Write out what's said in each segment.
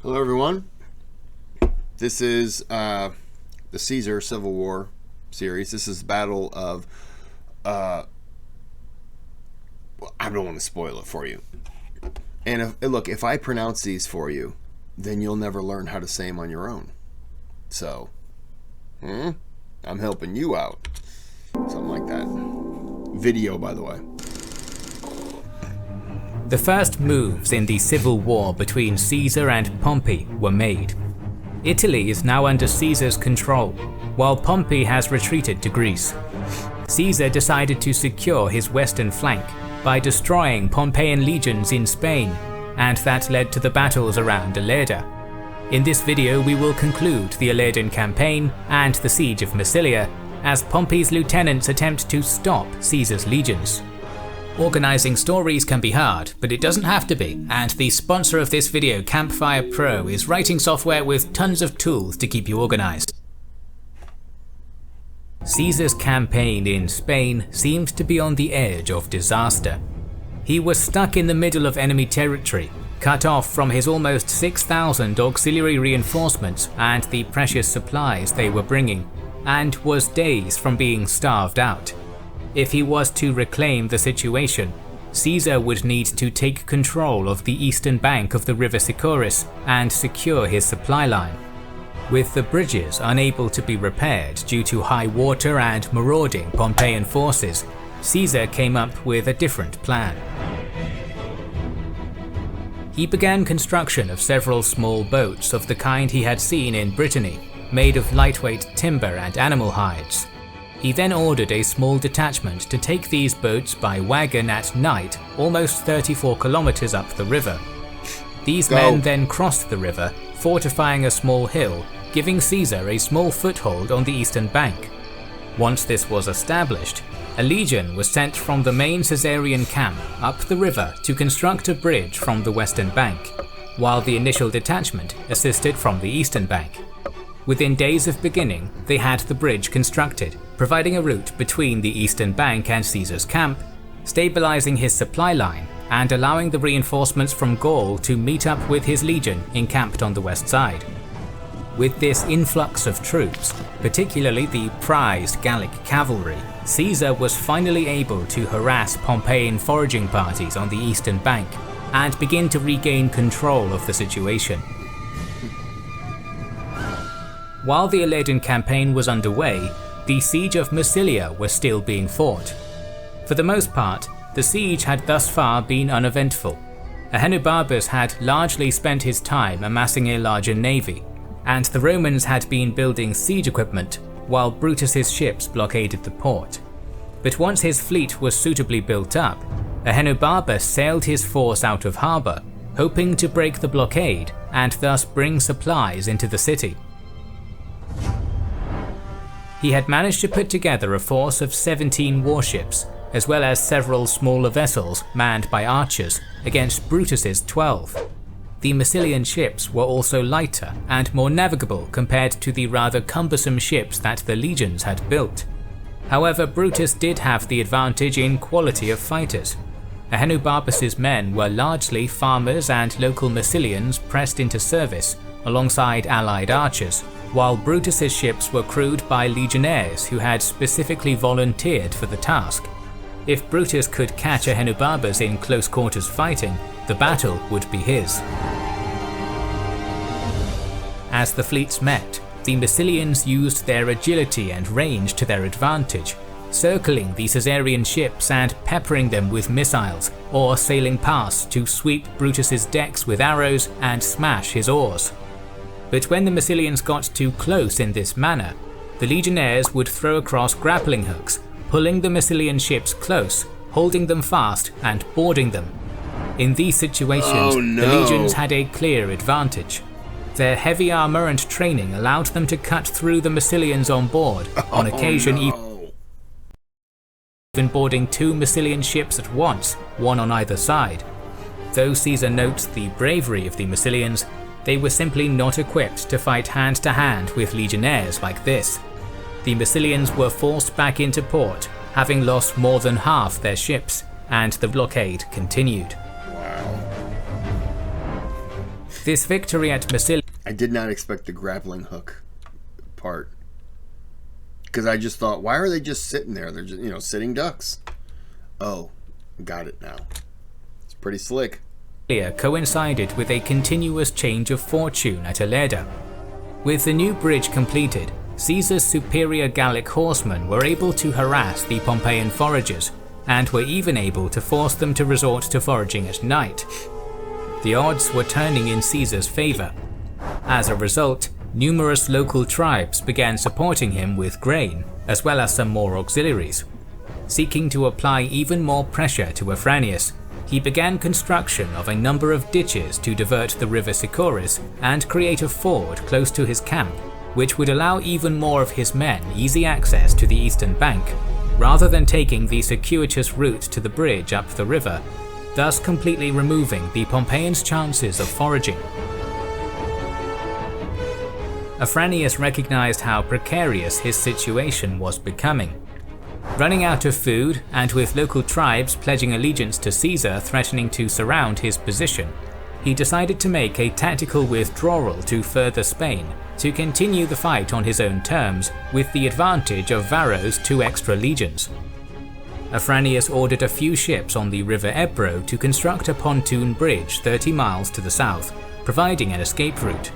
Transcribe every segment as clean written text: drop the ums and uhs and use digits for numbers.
Hello, everyone. This is the Caesar Civil War series. This is the Battle of. I don't want to spoil it for you. And if I pronounce these for you, then you'll never learn how to say them on your own. So, I'm helping you out. Something like that. Video, by the way. The first moves in the civil war between Caesar and Pompey were made. Italy is now under Caesar's control, while Pompey has retreated to Greece. Caesar decided to secure his western flank by destroying Pompeian legions in Spain, and that led to the battles around Ilerda. In this video we will conclude the Ilerdan campaign and the Siege of Massilia, as Pompey's lieutenants attempt to stop Caesar's legions. Organising stories can be hard, but it doesn't have to be, and the sponsor of this video, Campfire Pro, is writing software with tons of tools to keep you organised. Caesar's campaign in Spain seemed to be on the edge of disaster. He was stuck in the middle of enemy territory, cut off from his almost 6,000 auxiliary reinforcements and the precious supplies they were bringing, and was days from being starved out. If he was to reclaim the situation, Caesar would need to take control of the eastern bank of the river Sicoris and secure his supply line. With the bridges unable to be repaired due to high water and marauding Pompeian forces, Caesar came up with a different plan. He began construction of several small boats of the kind he had seen in Brittany, made of lightweight timber and animal hides. He then ordered a small detachment to take these boats by wagon at night almost 34 kilometers up the river. These men then crossed the river, fortifying a small hill, giving Caesar a small foothold on the eastern bank. Once this was established, a legion was sent from the main Caesarian camp up the river to construct a bridge from the western bank, while the initial detachment assisted from the eastern bank. Within days of beginning, they had the bridge constructed, providing a route between the eastern bank and Caesar's camp, stabilizing his supply line, and allowing the reinforcements from Gaul to meet up with his legion encamped on the west side. With this influx of troops, particularly the prized Gallic cavalry, Caesar was finally able to harass Pompeian foraging parties on the eastern bank and begin to regain control of the situation. While the Ilerdan campaign was underway, the Siege of Massilia was still being fought. For the most part, the siege had thus far been uneventful. Ahenobarbus had largely spent his time amassing a larger navy, and the Romans had been building siege equipment while Brutus's ships blockaded the port. But once his fleet was suitably built up, Ahenobarbus sailed his force out of harbour, hoping to break the blockade and thus bring supplies into the city. He had managed to put together a force of 17 warships, as well as several smaller vessels manned by archers, against Brutus's 12. The Massilian ships were also lighter and more navigable compared to the rather cumbersome ships that the legions had built. However, Brutus did have the advantage in quality of fighters. Ahenobarbus's men were largely farmers and local Massilians pressed into service, alongside allied archers, while Brutus's ships were crewed by legionnaires who had specifically volunteered for the task. If Brutus could catch Ahenobarbus in close quarters fighting, the battle would be his. As the fleets met, the Massilians used their agility and range to their advantage, circling the Caesarian ships and peppering them with missiles, or sailing past to sweep Brutus's decks with arrows and smash his oars. But when the Massilians got too close in this manner, the legionnaires would throw across grappling hooks, pulling the Massilian ships close, holding them fast and boarding them. In these situations, the legions had a clear advantage. Their heavy armour and training allowed them to cut through the Massilians on board, on occasion even boarding 2 Massilian ships at once, one on either side. Though Caesar notes the bravery of the Massilians, they were simply not equipped to fight hand-to-hand with legionnaires like this. The Massilians were forced back into port, having lost more than half their ships, and the blockade continued. This victory at Massilia... I did not expect the grappling hook part. Because I just thought, why are they just sitting there? They're just, sitting ducks. Oh, got it now. It's pretty slick. coincided with a continuous change of fortune at Ilerda. With the new bridge completed, Caesar's superior Gallic horsemen were able to harass the Pompeian foragers, and were even able to force them to resort to foraging at night. The odds were turning in Caesar's favour. As a result, numerous local tribes began supporting him with grain, as well as some more auxiliaries. Seeking to apply even more pressure to Afranius, he began construction of a number of ditches to divert the river Sicoris and create a ford close to his camp, which would allow even more of his men easy access to the eastern bank, rather than taking the circuitous route to the bridge up the river, thus completely removing the Pompeians' chances of foraging. Afranius recognized how precarious his situation was becoming. Running out of food, and with local tribes pledging allegiance to Caesar threatening to surround his position, he decided to make a tactical withdrawal to further Spain to continue the fight on his own terms, with the advantage of Varro's 2 extra legions. Afranius ordered a few ships on the river Ebro to construct a pontoon bridge 30 miles to the south, providing an escape route.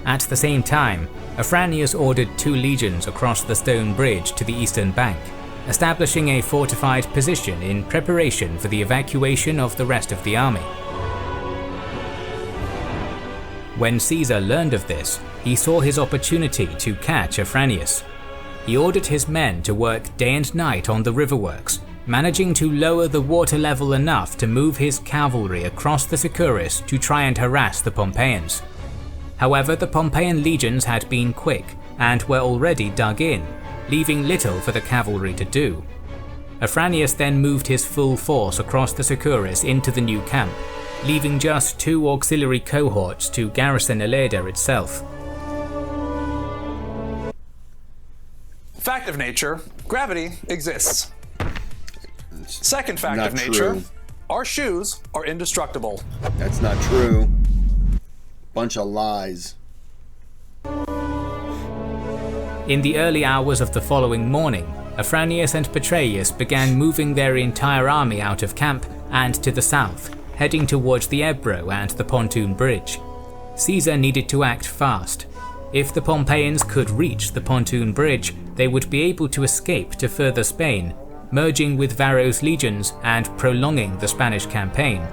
At the same time, Afranius ordered 2 legions across the stone bridge to the eastern bank, establishing a fortified position in preparation for the evacuation of the rest of the army. When Caesar learned of this, he saw his opportunity to catch Afranius. He ordered his men to work day and night on the riverworks, managing to lower the water level enough to move his cavalry across the Sicoris to try and harass the Pompeians. However, the Pompeian legions had been quick and were already dug in, leaving little for the cavalry to do. Afranius then moved his full force across the Sicoris into the new camp, leaving just 2 auxiliary cohorts to garrison Ilerda itself. Fact of nature, gravity exists. Second fact Not of nature, true. our shoes are indestructible. That's not true. Bunch of lies. In the early hours of the following morning, Afranius and Petreius began moving their entire army out of camp and to the south, heading towards the Ebro and the pontoon bridge. Caesar needed to act fast. If the Pompeians could reach the pontoon bridge, they would be able to escape to further Spain, merging with Varro's legions and prolonging the Spanish campaign.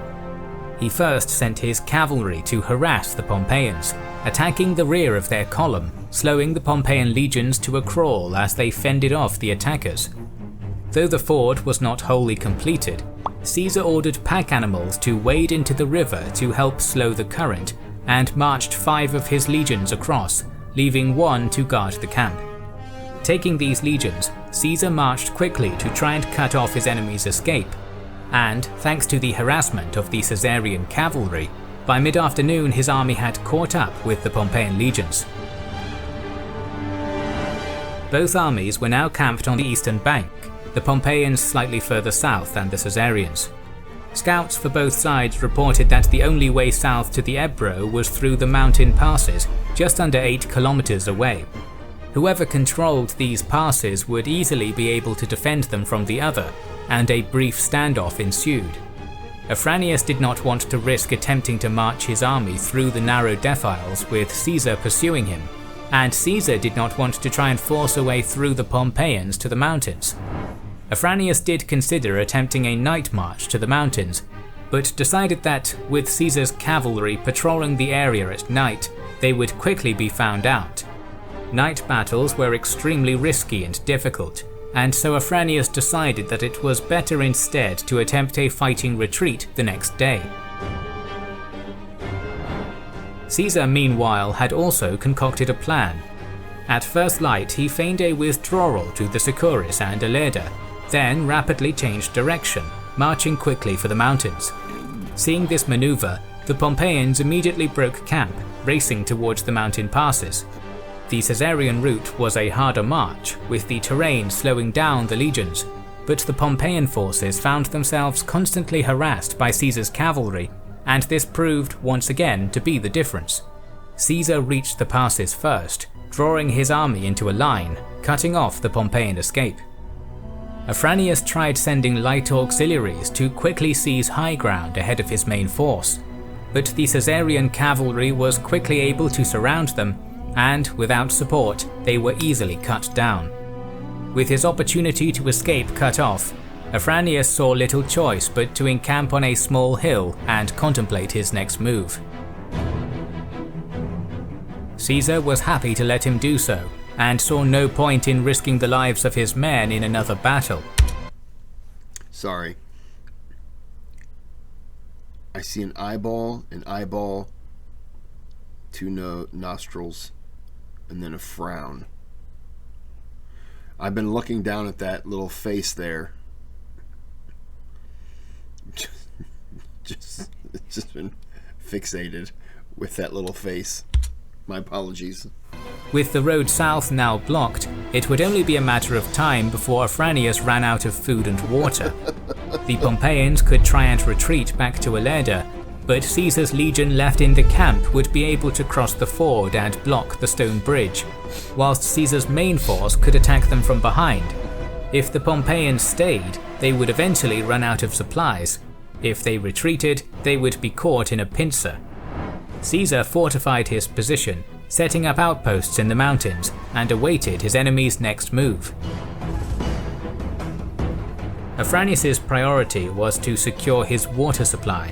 He first sent his cavalry to harass the Pompeians, attacking the rear of their column, slowing the Pompeian legions to a crawl as they fended off the attackers. Though the ford was not wholly completed, Caesar ordered pack animals to wade into the river to help slow the current, and marched 5 of his legions across, leaving 1 to guard the camp. Taking these legions, Caesar marched quickly to try and cut off his enemy's escape, and, thanks to the harassment of the Caesarian cavalry, by mid-afternoon his army had caught up with the Pompeian legions. Both armies were now camped on the eastern bank, the Pompeians slightly further south than the Caesarians. Scouts for both sides reported that the only way south to the Ebro was through the mountain passes, just under 8 kilometers away. Whoever controlled these passes would easily be able to defend them from the other, and a brief standoff ensued. Afranius did not want to risk attempting to march his army through the narrow defiles with Caesar pursuing him, and Caesar did not want to try and force a way through the Pompeians to the mountains. Afranius did consider attempting a night march to the mountains, but decided that, with Caesar's cavalry patrolling the area at night, they would quickly be found out. Night battles were extremely risky and difficult, and so Afranius decided that it was better instead to attempt a fighting retreat the next day. Caesar, meanwhile, had also concocted a plan. At first light, he feigned a withdrawal to the Sicoris and Ilerda, then rapidly changed direction, marching quickly for the mountains. Seeing this maneuver, the Pompeians immediately broke camp, racing towards the mountain passes. The Caesarian route was a harder march, with the terrain slowing down the legions, but the Pompeian forces found themselves constantly harassed by Caesar's cavalry, and this proved once again to be the difference. Caesar reached the passes first, drawing his army into a line, cutting off the Pompeian escape. Afranius tried sending light auxiliaries to quickly seize high ground ahead of his main force, but the Caesarian cavalry was quickly able to surround them, and without support, they were easily cut down. With his opportunity to escape cut off, Afranius saw little choice but to encamp on a small hill and contemplate his next move. Caesar was happy to let him do so, and saw no point in risking the lives of his men in another battle. Sorry. I see an eyeball, two nostrils, and then a frown. I've been looking down at that little face there. just been fixated with that little face. My apologies. With the road south now blocked, it would only be a matter of time before Afranius ran out of food and water. The Pompeians could try and retreat back to Ilerda, but Caesar's legion left in the camp would be able to cross the ford and block the stone bridge, whilst Caesar's main force could attack them from behind. If the Pompeians stayed, they would eventually run out of supplies. If they retreated, they would be caught in a pincer. Caesar fortified his position, setting up outposts in the mountains, and awaited his enemy's next move. Afranius's priority was to secure his water supply.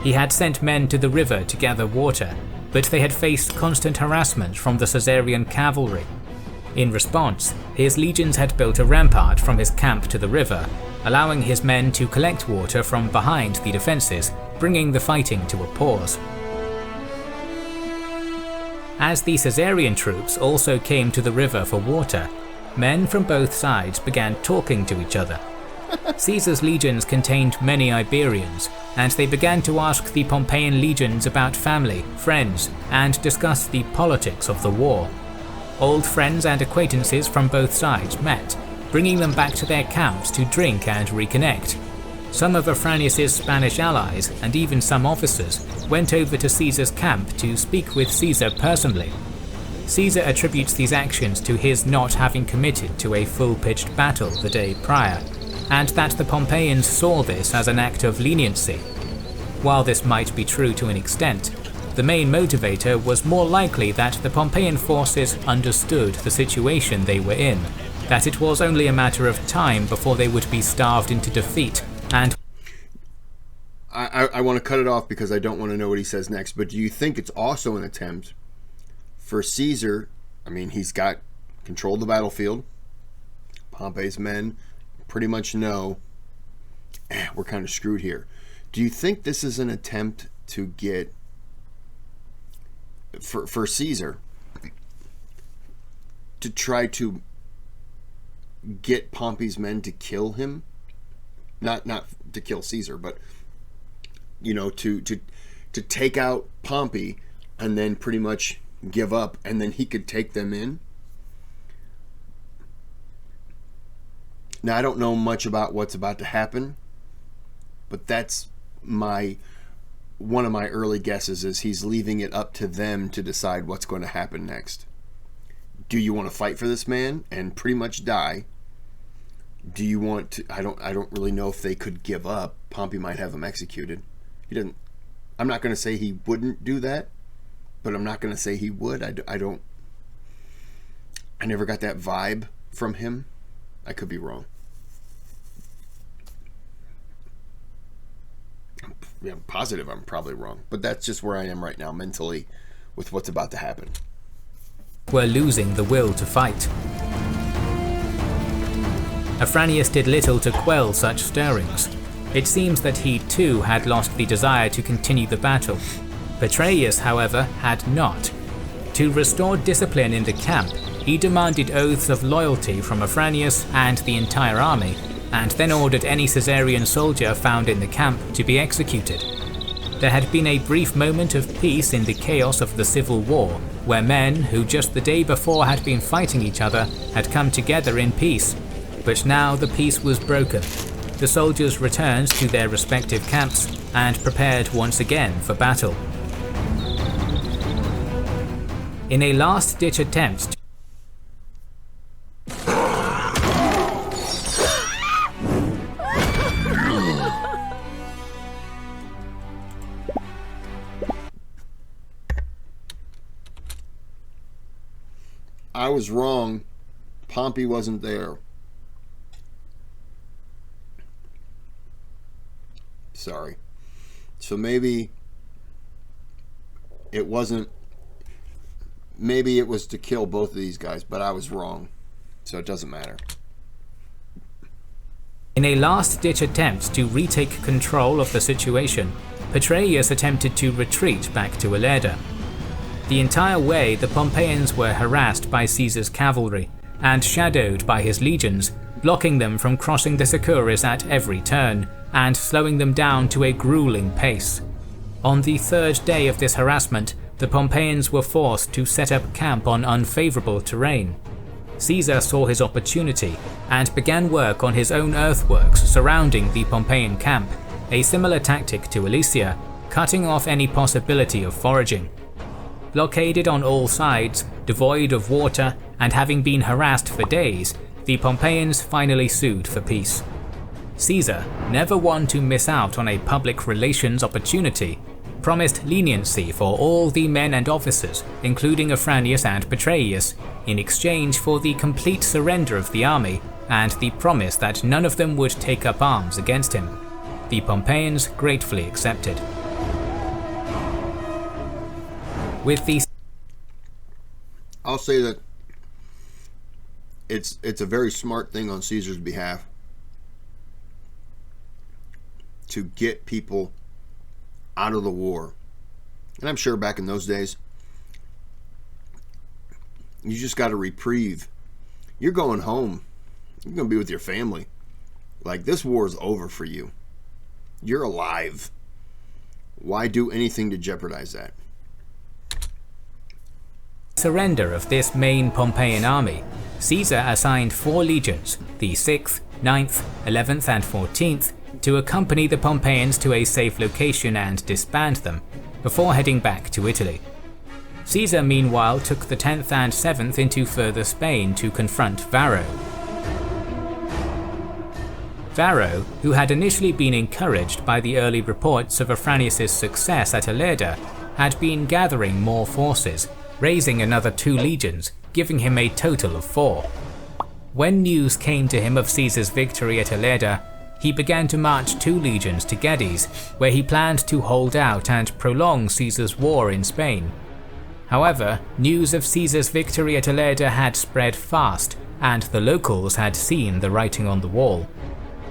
He had sent men to the river to gather water, but they had faced constant harassment from the Caesarian cavalry. In response, his legions had built a rampart from his camp to the river, allowing his men to collect water from behind the defences, bringing the fighting to a pause. As the Caesarian troops also came to the river for water, men from both sides began talking to each other. Caesar's legions contained many Iberians, and they began to ask the Pompeian legions about family, friends, and discuss the politics of the war. Old friends and acquaintances from both sides met, bringing them back to their camps to drink and reconnect. Some of Afranius's Spanish allies, and even some officers, went over to Caesar's camp to speak with Caesar personally. Caesar attributes these actions to his not having committed to a full-pitched battle the day prior, and that the Pompeians saw this as an act of leniency. While this might be true to an extent, the main motivator was more likely that the Pompeian forces understood the situation they were in, that it was only a matter of time before they would be starved into defeat, and I want to cut it off because I don't want to know what he says next, but do you think it's also an attempt for Caesar? I mean, he's got control of the battlefield. Pompey's men pretty much know we're kind of screwed here. Do you think this is an attempt to get for Caesar to try to get Pompey's men to kill him? Not to kill Caesar, but to take out Pompey and then pretty much give up, and then he could take them in. Now, I don't know much about what's about to happen, but that's one of my early guesses is he's leaving it up to them to decide what's going to happen next. Do you want to fight for this man and pretty much die? Do you want to? I don't really know if they could give up. Pompey might have him executed. He doesn't. I'm not going to say he wouldn't do that, but I'm not going to say he would. I never got that vibe from him. I could be wrong. I'm positive I'm probably wrong, but that's just where I am right now mentally with what's about to happen. Were losing the will to fight. Afranius did little to quell such stirrings. It seems that he too had lost the desire to continue the battle. Petreius, however, had not. To restore discipline in the camp, he demanded oaths of loyalty from Afranius and the entire army, and then ordered any Caesarian soldier found in the camp to be executed. There had been a brief moment of peace in the chaos of the civil war, where men who just the day before had been fighting each other had come together in peace. But now the peace was broken. the soldiers returned to their respective camps and prepared once again for battle. In a last-ditch attempt I was wrong. Pompey wasn't there. Sorry. So maybe it wasn't. Maybe it was to kill both of these guys, but I was wrong. So it doesn't matter. In a last-ditch attempt to retake control of the situation, Petreius attempted to retreat back to Ilerda. The entire way, the Pompeians were harassed by Caesar's cavalry and shadowed by his legions, blocking them from crossing the Sicoris at every turn and slowing them down to a grueling pace. On the third day of this harassment, the Pompeians were forced to set up camp on unfavourable terrain. Caesar saw his opportunity and began work on his own earthworks surrounding the Pompeian camp, a similar tactic to Alesia, cutting off any possibility of foraging. Blockaded on all sides, devoid of water, and having been harassed for days, the Pompeians finally sued for peace. Caesar, never one to miss out on a public relations opportunity, promised leniency for all the men and officers, including Afranius and Petreius, in exchange for the complete surrender of the army and the promise that none of them would take up arms against him. The Pompeians gratefully accepted. With the I'll say that it's a very smart thing on Caesar's behalf to get people out of the war. And I'm sure back in those days, you just got a reprieve. You're going home. You're going to be with your family. Like, this war is over for you. You're alive. Why do anything to jeopardize that? surrender of this main Pompeian army, Caesar assigned 4 legions, the 6th, 9th, 11th and 14th, to accompany the Pompeians to a safe location and disband them, before heading back to Italy. Caesar meanwhile took the 10th and 7th into further Spain to confront Varro. Varro, who had initially been encouraged by the early reports of Afranius' success at Ilerda, had been gathering more forces, raising another 2 legions, giving him a total of 4. When news came to him of Caesar's victory at Ilerda, he began to march 2 legions to Gades, where he planned to hold out and prolong Caesar's war in Spain. However, news of Caesar's victory at Ilerda had spread fast, and the locals had seen the writing on the wall.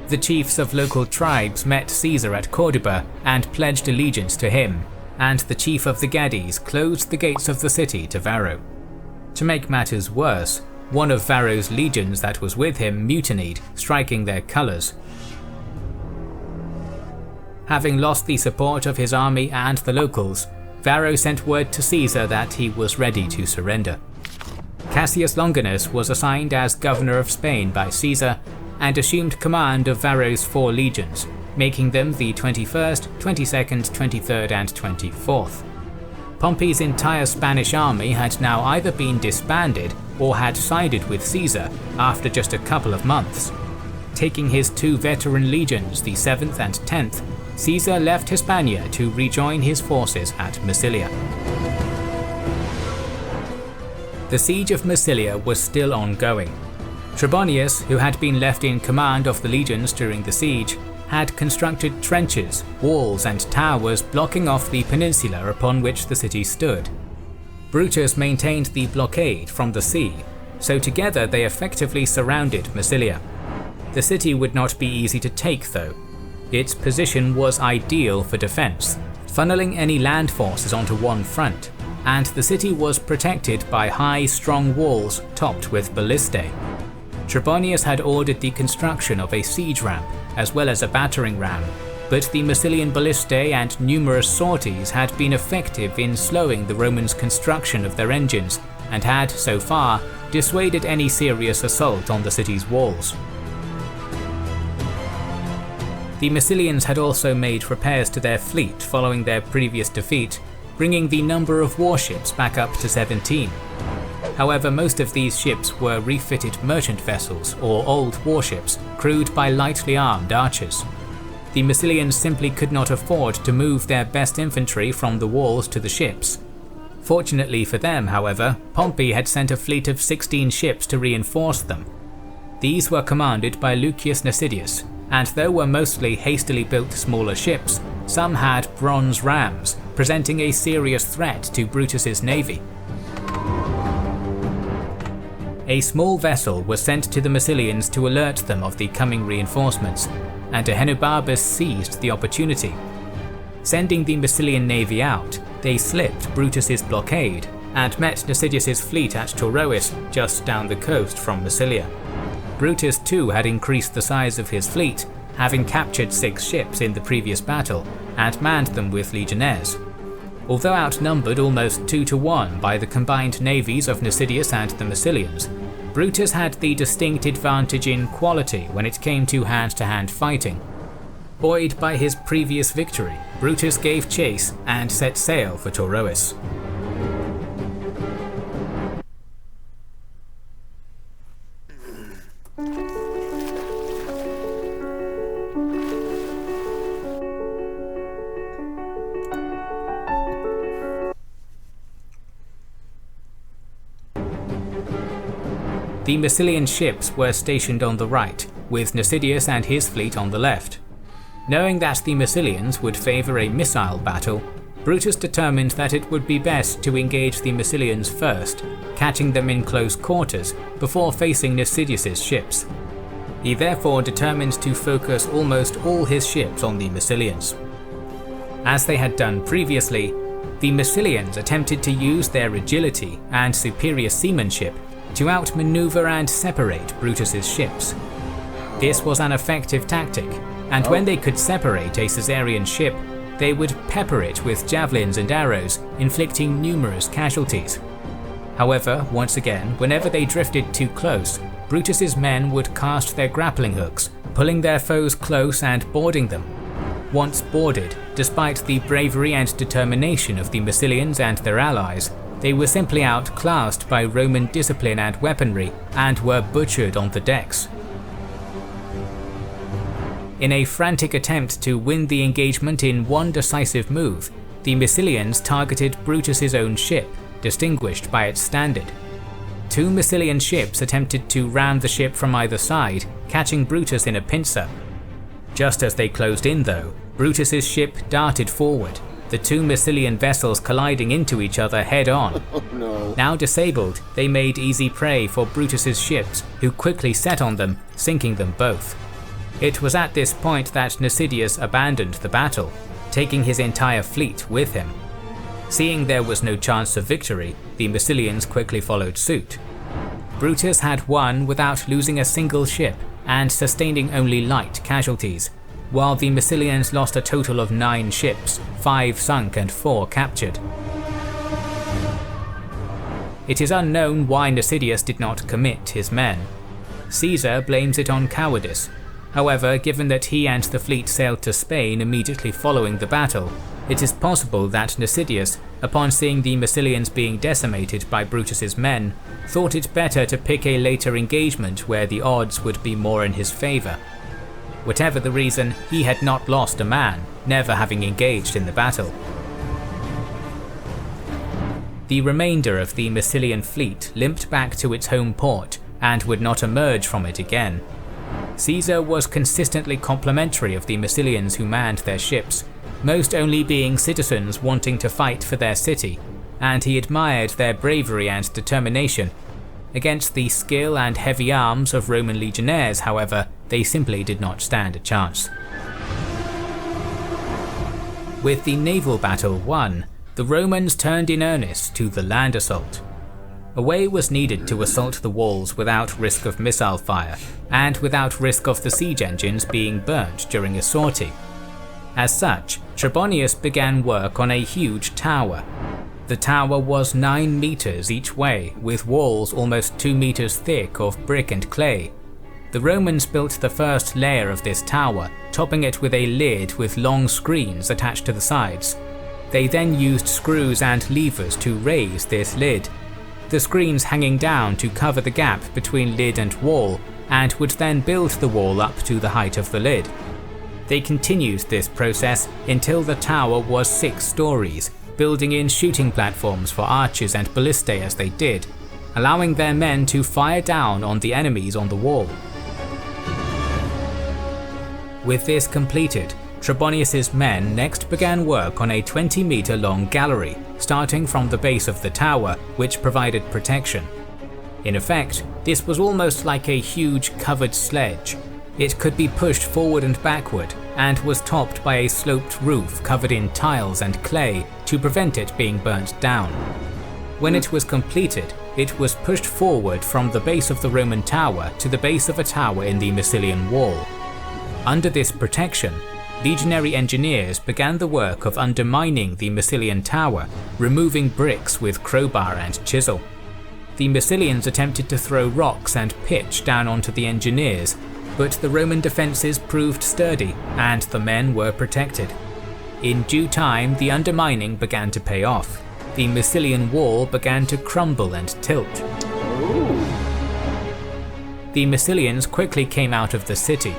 The chiefs of local tribes met Caesar at Corduba and pledged allegiance to him, and the chief of the Gades closed the gates of the city to Varro. To make matters worse, one of Varro's legions that was with him mutinied, striking their colours. Having lost the support of his army and the locals, Varro sent word to Caesar that he was ready to surrender. Cassius Longinus was assigned as governor of Spain by Caesar and assumed command of Varro's 4 legions, making them the 21st, 22nd, 23rd and 24th. Pompey's entire Spanish army had now either been disbanded or had sided with Caesar after just a couple of months. Taking his 2 veteran legions, the 7th and 10th, Caesar left Hispania to rejoin his forces at Massilia. The Siege of Massilia was still ongoing. Trebonius, who had been left in command of the legions during the siege, had constructed trenches, walls and towers blocking off the peninsula upon which the city stood. Brutus maintained the blockade from the sea, so together they effectively surrounded Massilia. The city would not be easy to take though. Its position was ideal for defense, funneling any land forces onto one front, and the city was protected by high, strong walls topped with ballistae. Trebonius had ordered the construction of a siege ramp, as well as a battering ram, but the Massilian ballistae and numerous sorties had been effective in slowing the Romans' construction of their engines, and had, so far, dissuaded any serious assault on the city's walls. The Massilians had also made repairs to their fleet following their previous defeat, bringing the number of warships back up to 17. However, most of these ships were refitted merchant vessels or old warships crewed by lightly armed archers. The Massilians simply could not afford to move their best infantry from the walls to the ships. Fortunately for them, however, Pompey had sent a fleet of 16 ships to reinforce them. These were commanded by Lucius Nasidius, and though were mostly hastily built smaller ships, some had bronze rams, presenting a serious threat to Brutus's navy. A small vessel was sent to the Massilians to alert them of the coming reinforcements, and Ahenobarbus seized the opportunity. Sending the Massilian navy out, they slipped Brutus's blockade and met Nasidius's fleet at Taurois, just down the coast from Massilia. Brutus too had increased the size of his fleet, having captured 6 ships in the previous battle and manned them with legionnaires. Although outnumbered almost 2-1 by the combined navies of Nasidius and the Massilians, Brutus had the distinct advantage in quality when it came to hand-to-hand fighting. Buoyed by his previous victory, Brutus gave chase and set sail for Taurois. The Massilian ships were stationed on the right, with Nasidius and his fleet on the left. Knowing that the Massilians would favour a missile battle, Brutus determined that it would be best to engage the Massilians first, catching them in close quarters before facing Nasidius's ships. He therefore determined to focus almost all his ships on the Massilians. As they had done previously, the Massilians attempted to use their agility and superior seamanship to outmaneuver and separate Brutus's ships. This was an effective tactic, and when they could separate a Caesarian ship, they would pepper it with javelins and arrows, inflicting numerous casualties. However, once again, whenever they drifted too close, Brutus's men would cast their grappling hooks, pulling their foes close and boarding them. Once boarded, despite the bravery and determination of the Massilians and their allies, they were simply outclassed by Roman discipline and weaponry and were butchered on the decks. In a frantic attempt to win the engagement in one decisive move, the Massilians targeted Brutus's own ship, distinguished by its standard. 2 Massilian ships attempted to ram the ship from either side, catching Brutus in a pincer. Just as they closed in though, Brutus's ship darted forward, the 2 Massilian vessels colliding into each other head-on. Oh, no. Now disabled, they made easy prey for Brutus's ships, who quickly set on them, sinking them both. It was at this point that Nasidius abandoned the battle, taking his entire fleet with him. Seeing there was no chance of victory, the Massilians quickly followed suit. Brutus had won without losing a single ship and sustaining only light casualties, while the Massilians lost a total of 9 ships, 5 sunk and 4 captured. It is unknown why Nasidius did not commit his men. Caesar blames it on cowardice. However, given that he and the fleet sailed to Spain immediately following the battle, it is possible that Nasidius, upon seeing the Massilians being decimated by Brutus's men, thought it better to pick a later engagement where the odds would be more in his favour. Whatever the reason, he had not lost a man, never having engaged in the battle. The remainder of the Massilian fleet limped back to its home port and would not emerge from it again. Caesar was consistently complimentary of the Massilians who manned their ships, most only being citizens wanting to fight for their city, and he admired their bravery and determination. Against the skill and heavy arms of Roman legionnaires, however, they simply did not stand a chance. With the naval battle won, the Romans turned in earnest to the land assault. A way was needed to assault the walls without risk of missile fire, and without risk of the siege engines being burnt during a sortie. As such, Trebonius began work on a huge tower. The tower was 9 meters each way, with walls almost 2 meters thick of brick and clay. The Romans built the first layer of this tower, topping it with a lid with long screens attached to the sides. They then used screws and levers to raise this lid, the screens hanging down to cover the gap between lid and wall, and would then build the wall up to the height of the lid. They continued this process until the tower was 6 stories, building in shooting platforms for archers and ballistae as they did, allowing their men to fire down on the enemies on the wall. With this completed, Trebonius's men next began work on a 20-meter long gallery, starting from the base of the tower, which provided protection. In effect, this was almost like a huge covered sledge. It could be pushed forward and backward, and was topped by a sloped roof covered in tiles and clay to prevent it being burnt down. When it was completed, it was pushed forward from the base of the Roman tower to the base of a tower in the Massilian wall. Under this protection, legionary engineers began the work of undermining the Massilian tower, removing bricks with crowbar and chisel. The Massilians attempted to throw rocks and pitch down onto the engineers, but the Roman defences proved sturdy and the men were protected. In due time, the undermining began to pay off. The Massilian wall began to crumble and tilt. The Massilians quickly came out of the city.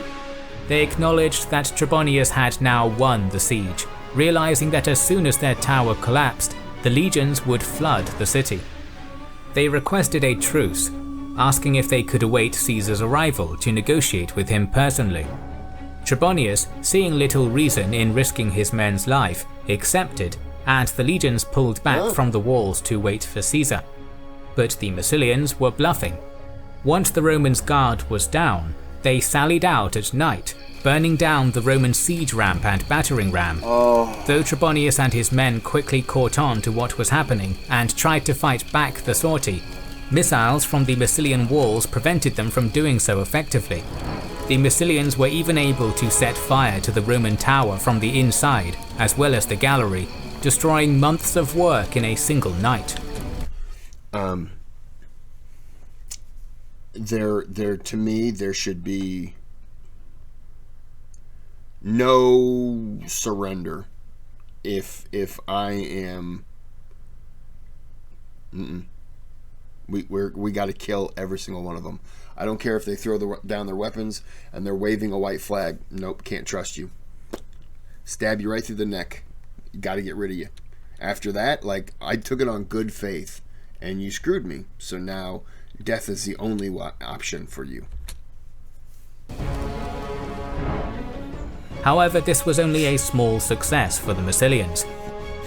They acknowledged that Trebonius had now won the siege, realizing that as soon as their tower collapsed, the legions would flood the city. They requested a truce, asking if they could await Caesar's arrival to negotiate with him personally. Trebonius, seeing little reason in risking his men's life, accepted, and the legions pulled back from the walls to wait for Caesar. But the Massilians were bluffing. Once the Romans' guard was down, they sallied out at night, burning down the Roman siege ramp and battering ram. Though Trebonius and his men quickly caught on to what was happening and tried to fight back the sortie, missiles from the Massilian walls prevented them from doing so effectively. The Massilians were even able to set fire to the Roman tower from the inside, as well as the gallery, destroying months of work in a single night. To me, there should be no surrender if I am. We got to kill every single one of them. I don't care if they throw down their weapons and they're waving a white flag. Nope, can't trust you. Stab you right through the neck. Got to get rid of you. After that, like, I took it on good faith, and you screwed me. So now death is the only option for you. However, this was only a small success for the Massilians.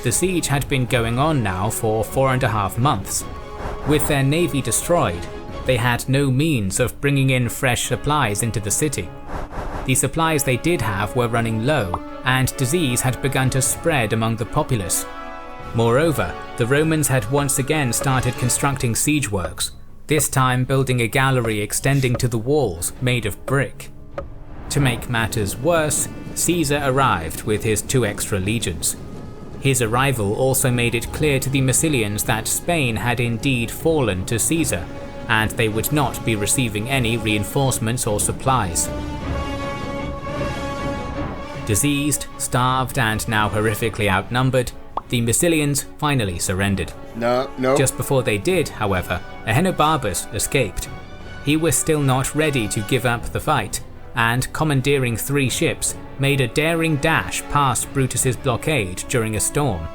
The siege had been going on now for 4.5 months. With their navy destroyed, they had no means of bringing in fresh supplies into the city. The supplies they did have were running low, and disease had begun to spread among the populace. Moreover, the Romans had once again started constructing siege works, this time building a gallery extending to the walls made of brick. To make matters worse, Caesar arrived with his 2 extra legions. His arrival also made it clear to the Massilians that Spain had indeed fallen to Caesar, and they would not be receiving any reinforcements or supplies. Diseased, starved, and now horrifically outnumbered, the Massilians finally surrendered. No. Just before they did, however, Ahenobarbus escaped. He was still not ready to give up the fight, and commandeering 3 ships, made a daring dash past Brutus's blockade during a storm.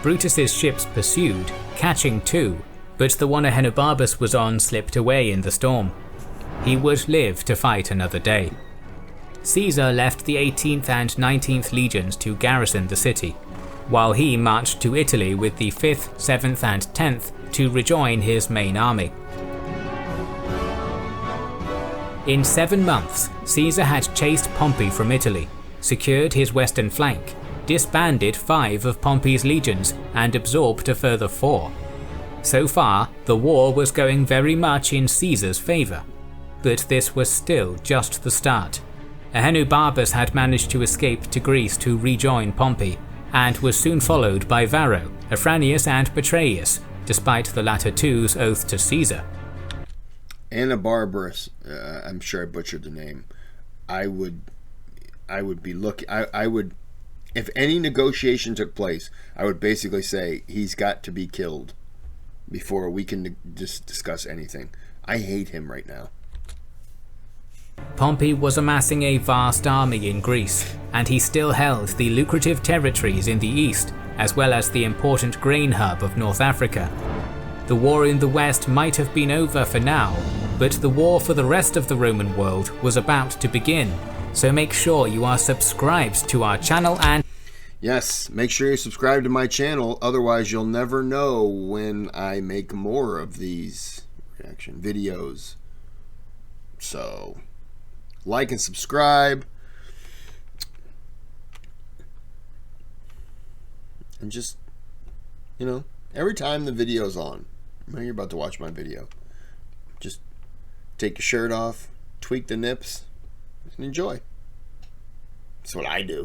Brutus's ships pursued, catching 2, but the one Ahenobarbus was on slipped away in the storm. He would live to fight another day. Caesar left the 18th and 19th legions to garrison the city, while he marched to Italy with the 5th, 7th and 10th to rejoin his main army. In 7 months, Caesar had chased Pompey from Italy, secured his western flank, disbanded 5 of Pompey's legions, and absorbed a further 4. So far, the war was going very much in Caesar's favour. But this was still just the start. Ahenobarbus had managed to escape to Greece to rejoin Pompey, and was soon followed by Varro, Afranius and Petreius, despite the latter two's oath to Caesar. Anna Barbarus, I'm sure I butchered the name. I would be looking. I would, if any negotiation took place, I would basically say he's got to be killed before we can just discuss anything. I hate him right now. Pompey was amassing a vast army in Greece, and he still held the lucrative territories in the east, as well as the important grain hub of North Africa. The war in the west might have been over for now, but the war for the rest of the Roman world was about to begin, so make sure you are subscribed to our channel and... Yes, make sure you subscribe to my channel, otherwise you'll never know when I make more of these reaction videos. So, like and subscribe. And just, you know, every time the video's on, when you're about to watch my video, just take your shirt off, tweak the nips, and enjoy. That's what I do.